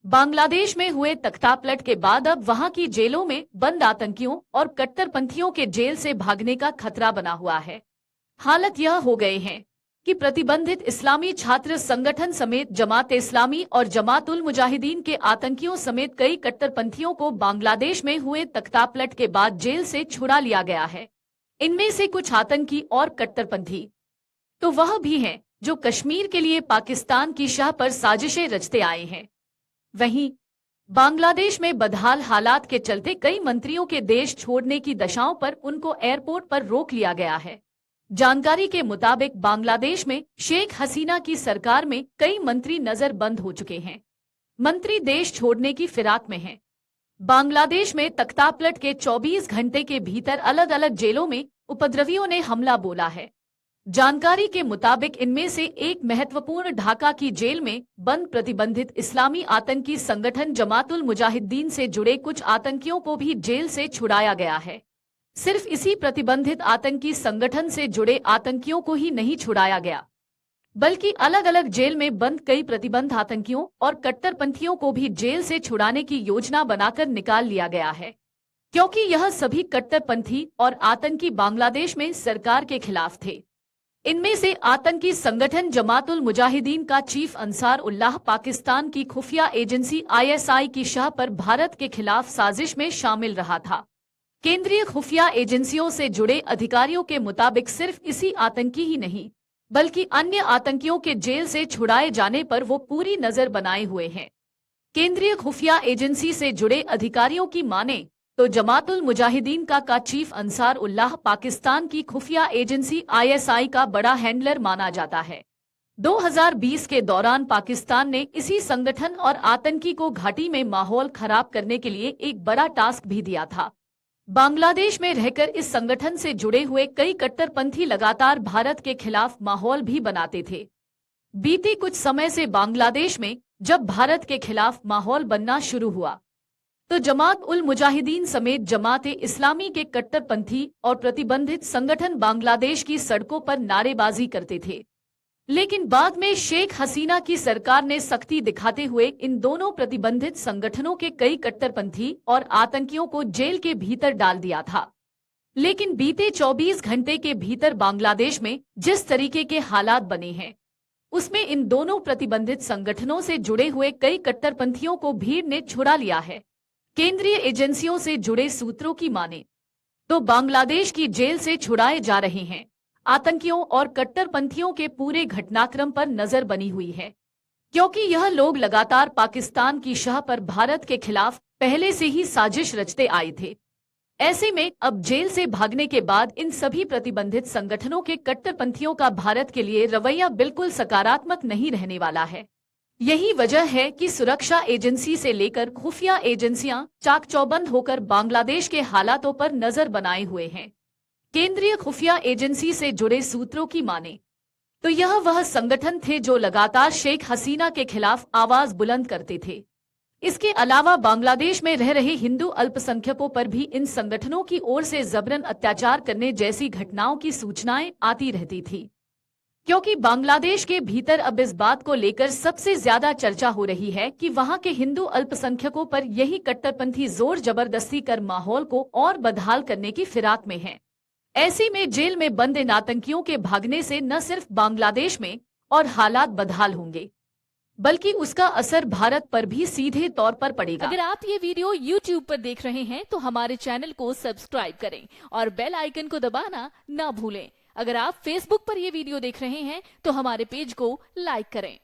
बांग्लादेश में हुए तख्तापलट के बाद अब वहां की जेलों में बंद आतंकियों और कट्टरपंथियों के जेल से भागने का खतरा बना हुआ है। हालत यह हो गए हैं कि प्रतिबंधित इस्लामी छात्र संगठन समेत जमात इस्लामी और जमात उल मुजाहिदीन के आतंकियों समेत कई कट्टरपंथियों को बांग्लादेश में हुए तख्तापलट के बाद जेल से छुड़ा लिया गया है। इनमें से कुछ आतंकी और कट्टरपंथी तो वह भी हैं जो कश्मीर के लिए पाकिस्तान की शाह पर साजिशें रचते आए हैं। वहीं बांग्लादेश में बदहाल हालात के चलते कई मंत्रियों के देश छोड़ने की दशाओं पर उनको एयरपोर्ट पर रोक लिया गया है। जानकारी के मुताबिक बांग्लादेश में शेख हसीना की सरकार में कई मंत्री नजर बंद हो चुके हैं। मंत्री देश छोड़ने की फिराक में हैं। बांग्लादेश में तख्तापलट के 24 घंटे के भीतर अलग अलग जेलों में उपद्रवियों ने हमला बोला है। जानकारी के मुताबिक इनमें से एक महत्वपूर्ण ढाका की जेल में बंद प्रतिबंधित इस्लामी आतंकी संगठन जमात उल मुजाहिदीन से जुड़े कुछ आतंकियों को भी जेल से छुड़ाया गया है। सिर्फ इसी प्रतिबंधित आतंकी संगठन से जुड़े आतंकियों को ही नहीं छुड़ाया गया, बल्कि अलग अलग जेल में बंद कई प्रतिबंध आतंकियों और कट्टरपंथियों को भी जेल से छुड़ाने की योजना बनाकर निकाल लिया गया है, क्योंकि यह सभी कट्टरपंथी और आतंकी बांग्लादेश में सरकार के खिलाफ थे। इनमें से आतंकी संगठन जमात उल मुजाहिदीन का चीफ अंसार उल्लाह पाकिस्तान की खुफिया एजेंसी ISI की शाह पर भारत के खिलाफ साजिश में शामिल रहा था। केंद्रीय खुफिया एजेंसियों से जुड़े अधिकारियों के मुताबिक सिर्फ इसी आतंकी ही नहीं, बल्कि अन्य आतंकियों के जेल से छुड़ाए जाने पर वो पूरी नजर बनाए हुए हैं। केंद्रीय खुफिया एजेंसी से जुड़े अधिकारियों की माने तो जमात उल मुजाहिदीन का चीफ अंसार उल्लाह पाकिस्तान की खुफिया एजेंसी ISI का बड़ा हैंडलर माना जाता है। 2020 के दौरान पाकिस्तान ने इसी संगठन और आतंकी को घाटी में माहौल खराब करने के लिए एक बड़ा टास्क भी दिया था। बांग्लादेश में रहकर इस संगठन से जुड़े हुए कई कट्टरपंथी लगातार भारत के खिलाफ माहौल भी बनाते थे। बीते कुछ समय से बांग्लादेश में जब भारत के खिलाफ माहौल बनना शुरू हुआ तो जमात उल मुजाहिदीन समेत जमात इस्लामी के कट्टरपंथी और प्रतिबंधित संगठन बांग्लादेश की सड़कों पर नारेबाजी करते थे। लेकिन बाद में शेख हसीना की सरकार ने सख्ती दिखाते हुए इन दोनों प्रतिबंधित संगठनों के कई कट्टरपंथी और आतंकियों को जेल के भीतर डाल दिया था। लेकिन बीते 24 घंटे के भीतर बांग्लादेश में जिस तरीके के हालात बने हैं, उसमें इन दोनों प्रतिबंधित संगठनों से जुड़े हुए कई कट्टरपंथियों को भीड़ ने छुड़ा लिया है। केंद्रीय एजेंसियों से जुड़े सूत्रों की माने तो बांग्लादेश की जेल से छुड़ाए जा रहे हैं आतंकियों और कट्टरपंथियों के पूरे घटनाक्रम पर नजर बनी हुई है, क्योंकि यह लोग लगातार पाकिस्तान की शाह पर भारत के खिलाफ पहले से ही साजिश रचते आए थे। ऐसे में अब जेल से भागने के बाद इन सभी प्रतिबंधित संगठनों के कट्टरपंथियों का भारत के लिए रवैया बिल्कुल सकारात्मक नहीं रहने वाला है। यही वजह है कि सुरक्षा एजेंसी से लेकर खुफिया एजेंसियां चाक चौबंद होकर बांग्लादेश के हालातों पर नजर बनाए हुए हैं। केंद्रीय खुफिया एजेंसी से जुड़े सूत्रों की माने तो यह वह संगठन थे जो लगातार शेख हसीना के खिलाफ आवाज बुलंद करते थे। इसके अलावा बांग्लादेश में रह रहे हिंदू अल्पसंख्यकों पर भी इन संगठनों की ओर से जबरन अत्याचार करने जैसी घटनाओं की सूचनाएं आती रहती थी, क्योंकि बांग्लादेश के भीतर अब इस बात को लेकर सबसे ज्यादा चर्चा हो रही है कि वहां के हिंदू अल्पसंख्यकों पर यही कट्टरपंथी जोर जबरदस्ती कर माहौल को और बदहाल करने की फिराक में हैं। ऐसे में जेल में बंद इन आतंकियों के भागने से न सिर्फ बांग्लादेश में और हालात बदहाल होंगे, बल्कि उसका असर भारत पर भी सीधे तौर पर पड़ेगा। अगर आप ये वीडियो YouTube पर देख रहे हैं तो हमारे चैनल को सब्सक्राइब करें और बेल आइकन को दबाना ना भूलें। अगर आप Facebook पर ये वीडियो देख रहे हैं तो हमारे पेज को लाइक करें।